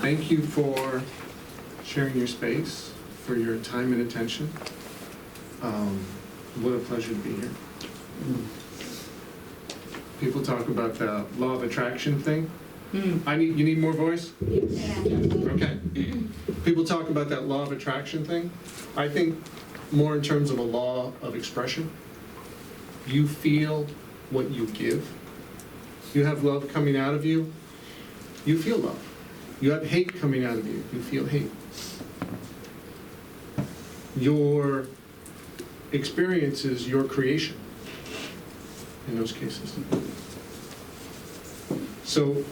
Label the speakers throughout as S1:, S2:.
S1: Thank you for sharing your space, for your time and attention. What a pleasure to be here. People talk about the law of attraction thing. You need more voice?
S2: Yeah.
S1: Okay. People talk about that law of attraction thing. I think more in terms of a law of expression. You feel what you give. You have love coming out of you, you feel love. You have hate coming out of you, you feel hate. Your experience is your creation in those cases. So,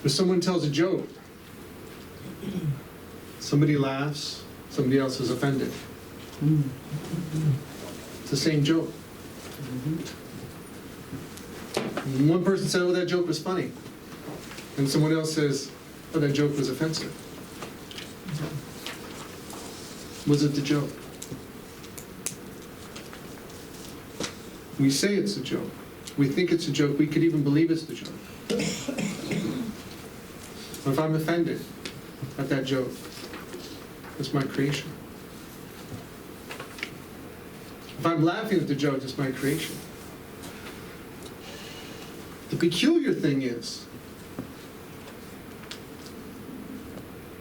S1: if someone tells a joke, somebody laughs, somebody else is offended. It's the same joke. One person said, oh, that joke was funny. And someone else says, oh, that joke was offensive. Was it the joke? We say it's a joke. We think it's a joke. We could even believe it's the joke. If I'm offended at that joke, it's my creation. If I'm laughing at the joke, it's my creation. The peculiar thing is,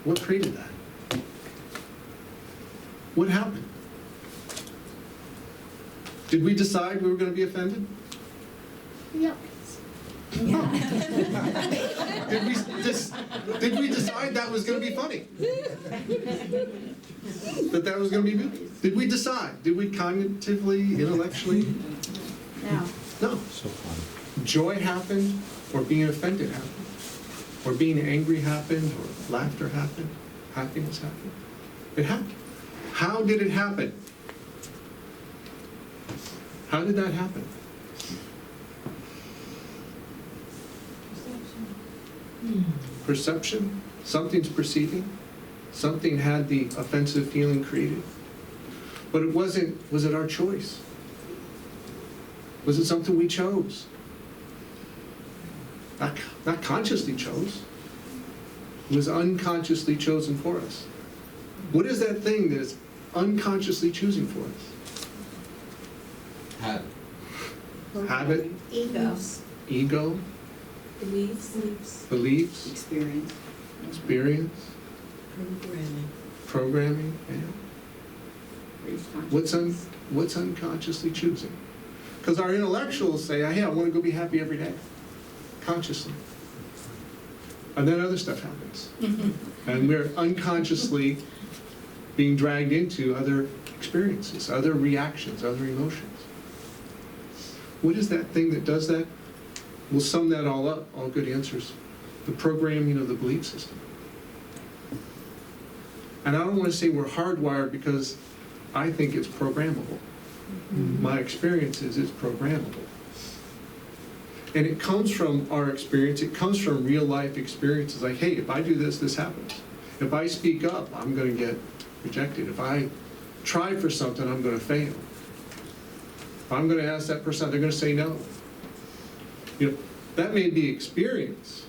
S1: what created that? What happened? Did we decide we were going to be offended?
S2: Yeah.
S1: Did we decide that was going to be funny? That was going to be? Did we decide? Did we cognitively, intellectually?
S2: No.
S1: No.
S3: So fun.
S1: Joy happened, or being offended happened, or being angry happened, or laughter happened, happiness happened. It happened. How did it happen? How did that happen? Perception. Something's perceiving. Something had the offensive feeling created. But it wasn't, was it our choice? Was it something we chose? Not consciously chose. It was unconsciously chosen for us. What is that thing that is unconsciously choosing for us?
S3: Habit.
S1: Habit,
S2: Ego.
S1: ego, beliefs,
S4: Experience.
S1: experience, programming, and what's unconsciously choosing? Because our intellectuals say, hey, I want to go be happy every day, consciously. And then other stuff happens. And we're unconsciously being dragged into other experiences, other reactions, other emotions. What is that thing that does that? We'll sum that all up, all good answers. The programming of the belief system. And I don't want to say we're hardwired because I think it's programmable. My experience is it's programmable. And it comes from our experience, it comes from real life experiences like, hey, if I do this, this happens. If I speak up, I'm going to get rejected. If I try for something, I'm going to fail. If I'm going to ask that person, they're going to say no. You know, that may be experience,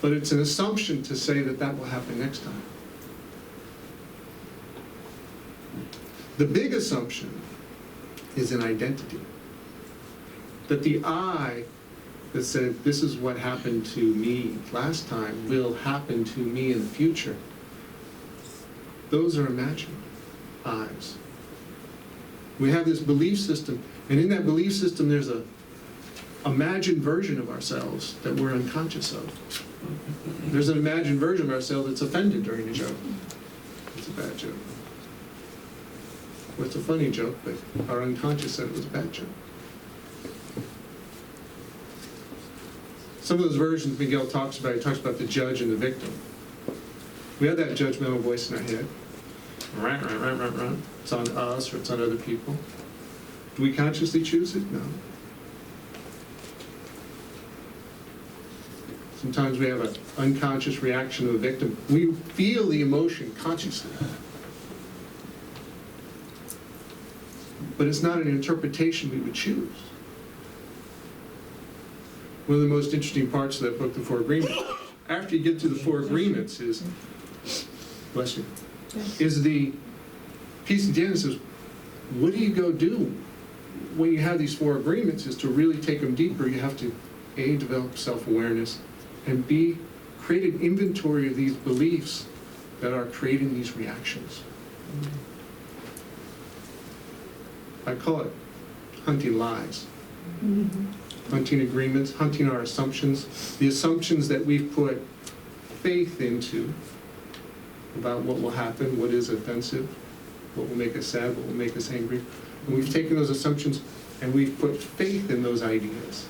S1: but it's an assumption to say that that will happen next time. The big assumption is an identity. That the I that said, this is what happened to me last time will happen to me in the future. Those are imagined I's. We have this belief system, and in that belief system there's a imagined version of ourselves that we're unconscious of. There's an imagined version of ourselves that's offended during a joke. It's a bad joke. Well, it's a funny joke, but our unconscious said it was a bad joke. Some of those versions Miguel talks about, he talks about the judge and the victim. We have that judgmental voice in our head. It's on us or it's on other people. Do we consciously choose it? No. Sometimes we have an unconscious reaction to a victim. We feel the emotion consciously. But it's not an interpretation we would choose. One of the most interesting parts of that book, The Four Agreements, after you get to the 4 agreements is, bless you, is the piece at the end that says, what do you go do when you have these 4 agreements? Is to really take them deeper. You have to, A, develop self-awareness, and B, create an inventory of these beliefs that are creating these reactions. I call it hunting lies. Hunting agreements, hunting our assumptions, the assumptions that we've put faith into about what will happen, what is offensive, what will make us sad, what will make us angry. And we've taken those assumptions and we've put faith in those ideas.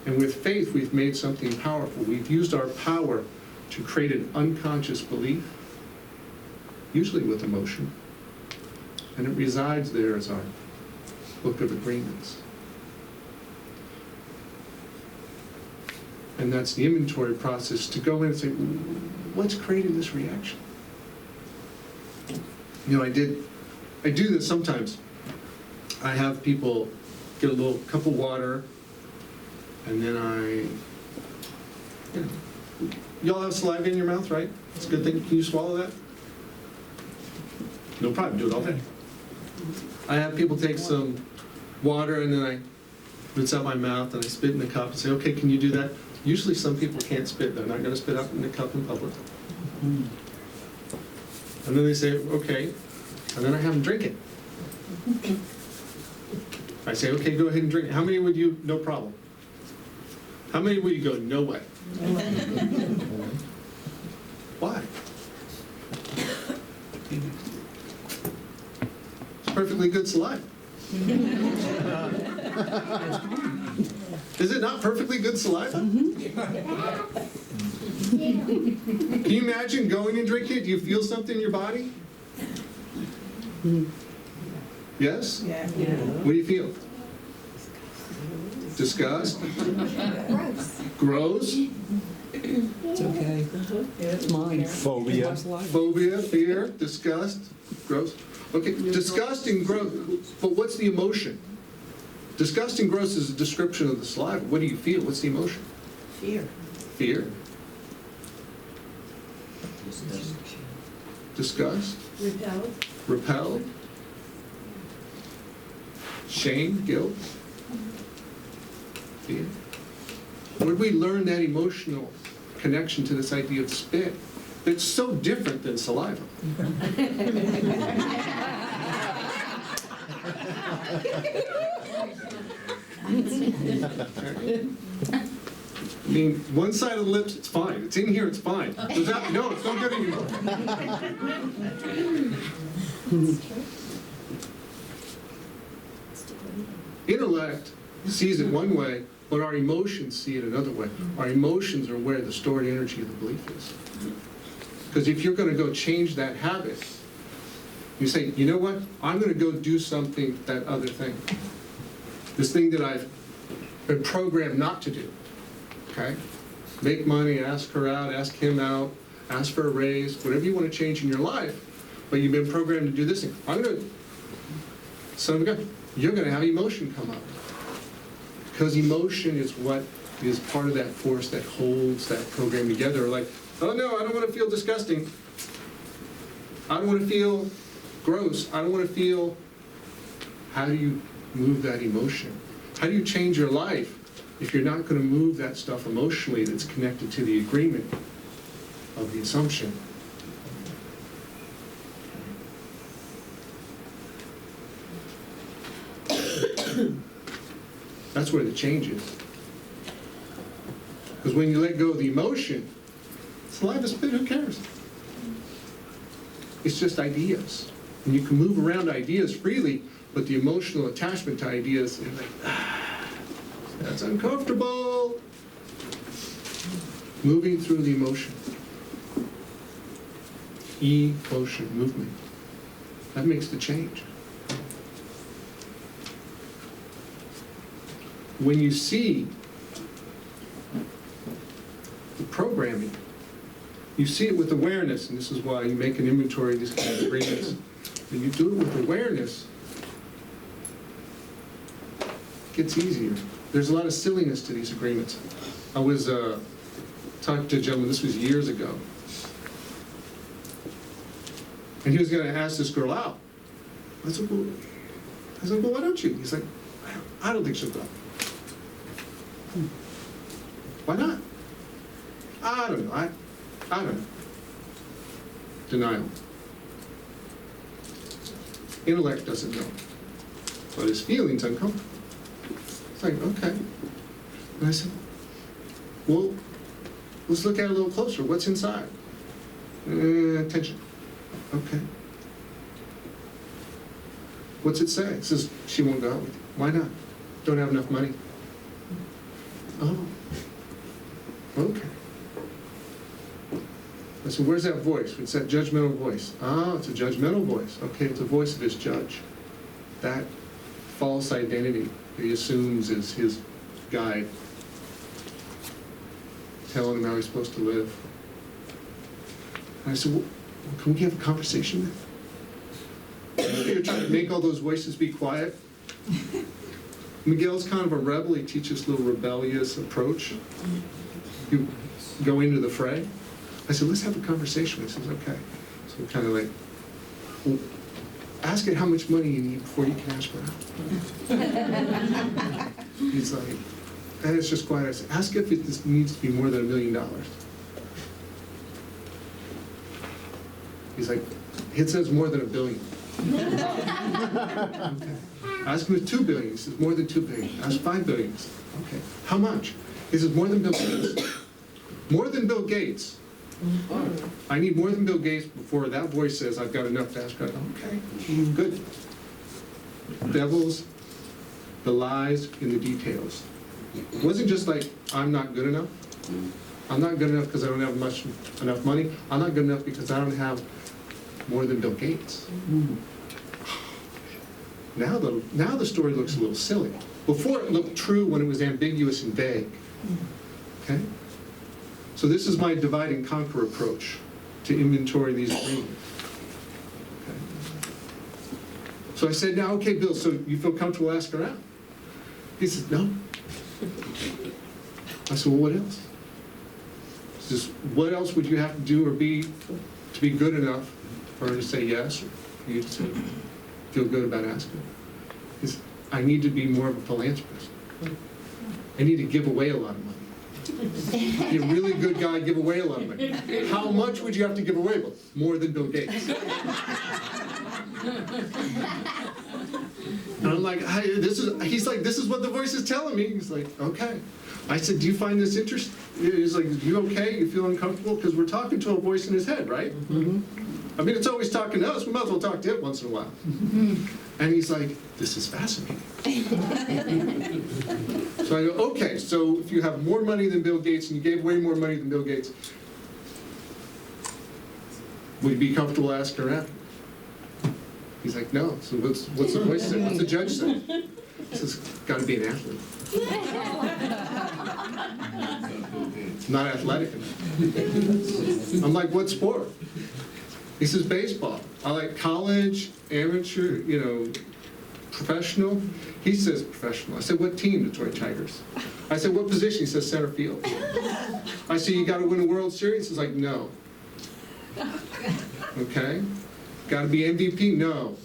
S1: And with faith, we've made something powerful. We've used our power to create an unconscious belief, usually with emotion. And it resides there as our book of agreements. And that's the inventory process, to go in and say, what's creating this reaction? You know, I do this sometimes. I have people get a little cup of water, and then y'all have saliva in your mouth, right? It's a good thing. Can you swallow that? No problem, do it all day. I have people take some water, and then I rinse out my mouth, and I spit in the cup and say, okay, can you do that? Usually some people can't spit. They're not going to spit out in the cup in public. And then they say, okay. And then I have them drink it. I say, okay, go ahead and drink it. How many would you, no problem? How many would you go, no way? Why? It's perfectly good saliva. Is it not perfectly good saliva? Can you imagine going and drinking it? Do you feel something in your body? Yes?
S3: Yeah.
S1: What do you feel? Disgust? Gross?
S4: It's okay. It's mine.
S5: Phobia.
S1: Phobia, fear, disgust, gross. Okay, disgust and gross, but what's the emotion? Disgust and gross is a description of the saliva. What do you feel? What's the emotion?
S3: Fear.
S1: Fear? Disgust?
S2: Repelled.
S1: Repelled? Shame? Guilt? Fear? Where did we learn that emotional connection to this idea of spit? It's so different than saliva. I mean, one side of the lips, it's fine. It's in here, it's fine. Does that, no, it's not good anymore. Intellect sees it one way, but our emotions see it another way. Our emotions are where the stored energy of the belief is. Because if you're going to go change that habit, you say, you know what? I'm going to go do something, that other thing. This thing that I've been programmed not to do. Okay? Make money, ask her out, ask him out, ask for a raise, whatever you want to change in your life, but you've been programmed to do this thing. I'm going to, son of a gun, you're going to have emotion come up. Because emotion is what is part of that force that holds that program together. Like, oh no, I don't want to feel disgusting. I don't want to feel gross. I don't want to feel. How do you move that emotion? How do you change your life if you're not going to move that stuff emotionally that's connected to the agreement of the assumption? That's where the change is. Because when you let go of the emotion, saliva, spit, who cares? It's just ideas. And you can move around ideas freely, but the emotional attachment to ideas is like, that's uncomfortable. Moving through the emotion. Emotion, movement. That makes the change. When you see the programming, you see it with awareness, and this is why you make an inventory of these kind of agreements. When you do it with awareness, it gets easier. There's a lot of silliness to these agreements. I was talked to a gentleman, this was years ago. And he was gonna ask this girl out. I said, well, why don't you? He's like, I don't think she'll go. Why not? I don't know. I don't know. Denial. Intellect doesn't know, but his feelings uncomfortable. It's like, okay. And I said, well, let's look at it a little closer. What's inside? Tension. Okay. What's it say? It says she won't go out with you. Why not? Don't have enough money. Oh. Okay. I said, where's that voice? It's that judgmental voice. Ah, it's a judgmental voice. Okay, it's a voice of his judge. That false identity that he assumes is his guide, telling him how he's supposed to live. And I said, well, can we have a conversation then? You're trying to make all those voices be quiet. Miguel's kind of a rebel. He teaches a little rebellious approach. You go into the fray. I said, let's have a conversation. He says, okay. So we're kind of like, well, ask it how much money you need before you can ask her out. He's like, and it's just quiet. I said, ask if it needs to be more than $1 million. He's like, it says more than $1 billion. Okay. Ask him if $2 billion. He says, more than $2 billion. Ask $5 billion. Says, okay. How much? He says, more than Bill Gates. More than Bill Gates. I need more than Bill Gates before that voice says I've got enough to ask God. Okay, good. Devils, the lies in the details. It wasn't just like, I'm not good enough. I'm not good enough because I don't have enough money. I'm not good enough because I don't have more than Bill Gates. Now the story looks a little silly. Before it looked true when it was ambiguous and vague. Okay? So this is my divide and conquer approach to inventory these agreements. Okay. So I said, now, okay, Bill, so you feel comfortable asking her out? He said, no. I said, well, what else? He says, what else would you have to do or be to be good enough for her to say yes, or for you to feel good about asking? He said, I need to be more of a philanthropist. I need to give away a lot of money. Be a really good guy, give away a lot of money. How much would you have to give away? Well, more than Bill Gates. And I'm like, he's like, this is what the voice is telling me. He's like, okay. I said, do you find this interesting? He's like, you okay? You feel uncomfortable? Because we're talking to a voice in his head, right? Mm-hmm. I mean, it's always talking to us. We might as well talk to it once in a while. And he's like, this is fascinating. So I go, okay, so if you have more money than Bill Gates and you gave away more money than Bill Gates, would you be comfortable asking her out? He's like, no. So what's the voice say? What's the judge say? He says, got to be an athlete. Not athletic enough. I'm like, what sport? He says, baseball. I like college, amateur, professional. He says professional. I said, what team? Detroit Tigers. I said, what position? He says, center field. I said, you got to win a World Series? He's like, no. Okay. Got to be MVP? No.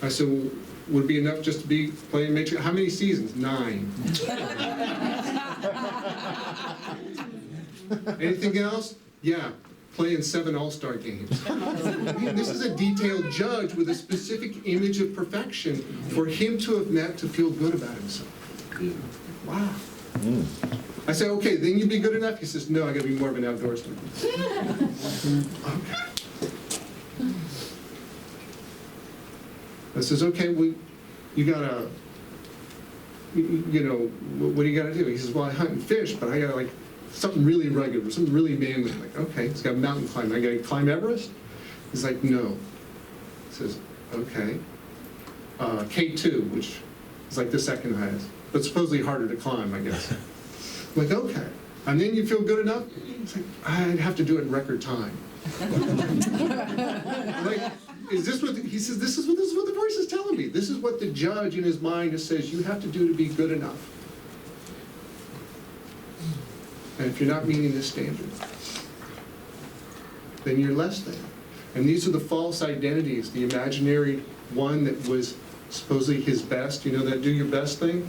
S1: I said, well, would it be enough just to be playing major? How many seasons? 9. Anything else? Yeah. Playing 7 all-star games. This is a detailed judge with a specific image of perfection for him to have met to feel good about himself. Wow. I said, okay, then you'd be good enough? He says, no, I gotta be more of an outdoorsman. Okay. I says, okay, well, you gotta, what do you gotta do? He says, well, I hunt and fish, but I gotta something really rugged, something really manly. I'm like, okay, he's got mountain climbing. I gotta climb Everest? He's like, no. He says, okay. K2, which is like the second highest, but supposedly harder to climb, I guess. I'm like, okay. And then you feel good enough? He's like, I'd have to do it in record time. Like, is this what, he says, this is what the voice is telling me. This is what the judge in his mind says you have to do to be good enough. And if you're not meeting this standard, then you're less than. And these are the false identities, the imaginary one that was supposedly his best, you know that do your best thing?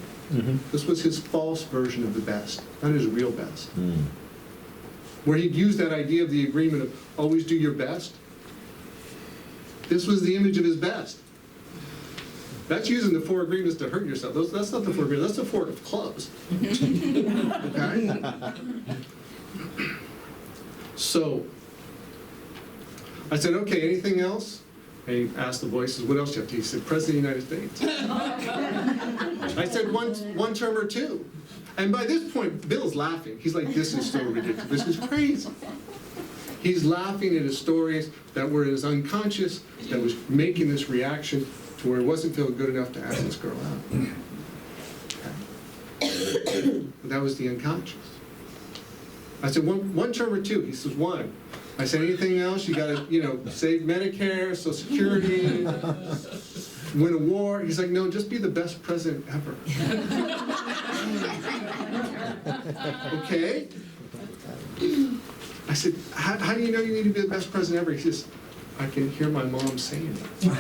S1: This was his false version of the best, not his real best. Where he'd use that idea of the agreement of always do your best. This was the image of his best. That's using the 4 agreements to hurt yourself. That's not the 4 agreements, that's the 4 of clubs. Okay? So, I said, okay, anything else? And he asked the voices, what else do you have to? He said, President of the United States. I said, one term or 2. And by this point, Bill's laughing. He's like, this is so ridiculous. This is crazy. He's laughing at his stories that were in his unconscious, that was making this reaction to where he wasn't feeling good enough to ask this girl out. Okay. But that was the unconscious. I said, one term or 2? He says, 1. I said, anything else? You got to, save Medicare, Social Security, win a war. He's like, no, just be the best president ever. Okay? I said, how do you know you need to be the best president ever? He says, I can hear my mom saying it.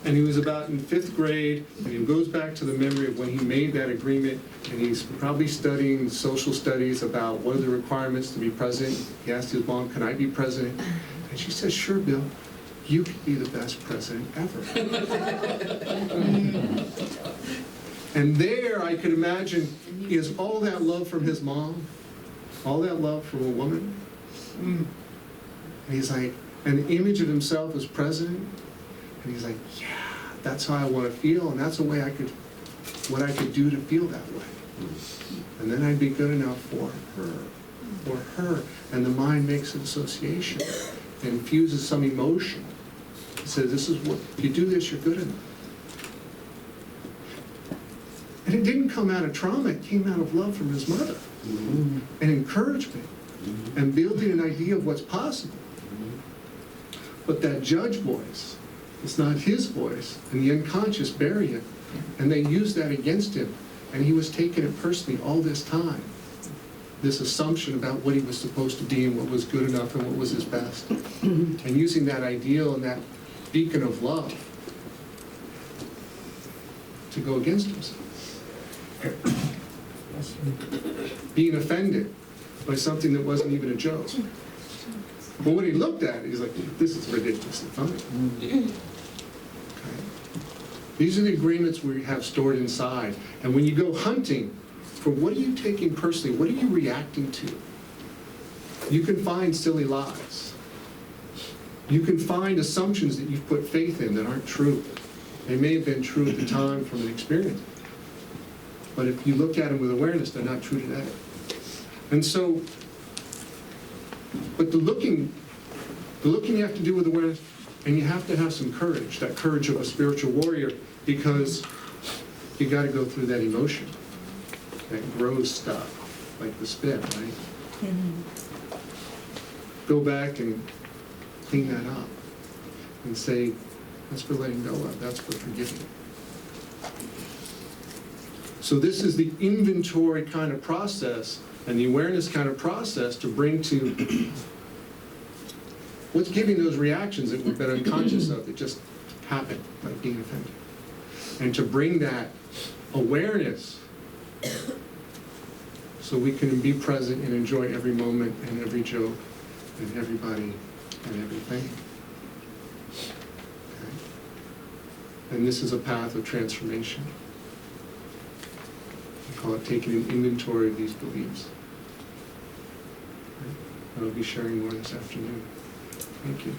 S1: And he was about in 5th grade, and he goes back to the memory of when he made that agreement, and he's probably studying social studies about what are the requirements to be president. He asked his mom, can I be president? And she says, sure, Bill, you could be the best president ever. And there, I could imagine, is all that love from his mom, all that love from a woman. And he's like, an image of himself as president. And he's like, yeah, that's how I want to feel, and that's the way what I could do to feel that way. And then I'd be good enough for her. And the mind makes an association and infuses some emotion. It says, this is what, if you do this, you're good enough. And it didn't come out of trauma, it came out of love from his mother. And encouragement. And building an idea of what's possible. But that judge voice, it's not his voice, and the unconscious bury it. And they used that against him. And he was taking it personally all this time. This assumption about what he was supposed to be and what was good enough and what was his best. And using that ideal and that beacon of love to go against himself. Being offended by something that wasn't even a joke. But when he looked at it, he's like, this is ridiculously funny. Okay. These are the agreements we have stored inside. And when you go hunting for what are you taking personally, what are you reacting to? You can find silly lies. You can find assumptions that you've put faith in that aren't true. They may have been true at the time from an experience. But if you look at them with awareness, they're not true today. And so, but the looking you have to do with awareness, and you have to have some courage, that courage of a spiritual warrior, because you got to go through that emotion that grows stuff, like the spit, right? Go back and clean that up and say, that's for letting go of, that's for forgiving. So this is the inventory kind of process and the awareness kind of process to bring to what's giving those reactions that we've been unconscious of that just happen, like being offended. And to bring that awareness so we can be present and enjoy every moment and every joke and everybody and everything. Okay. And this is a path of transformation. We call it taking an inventory of these beliefs. I'll be sharing more this afternoon. Thank you.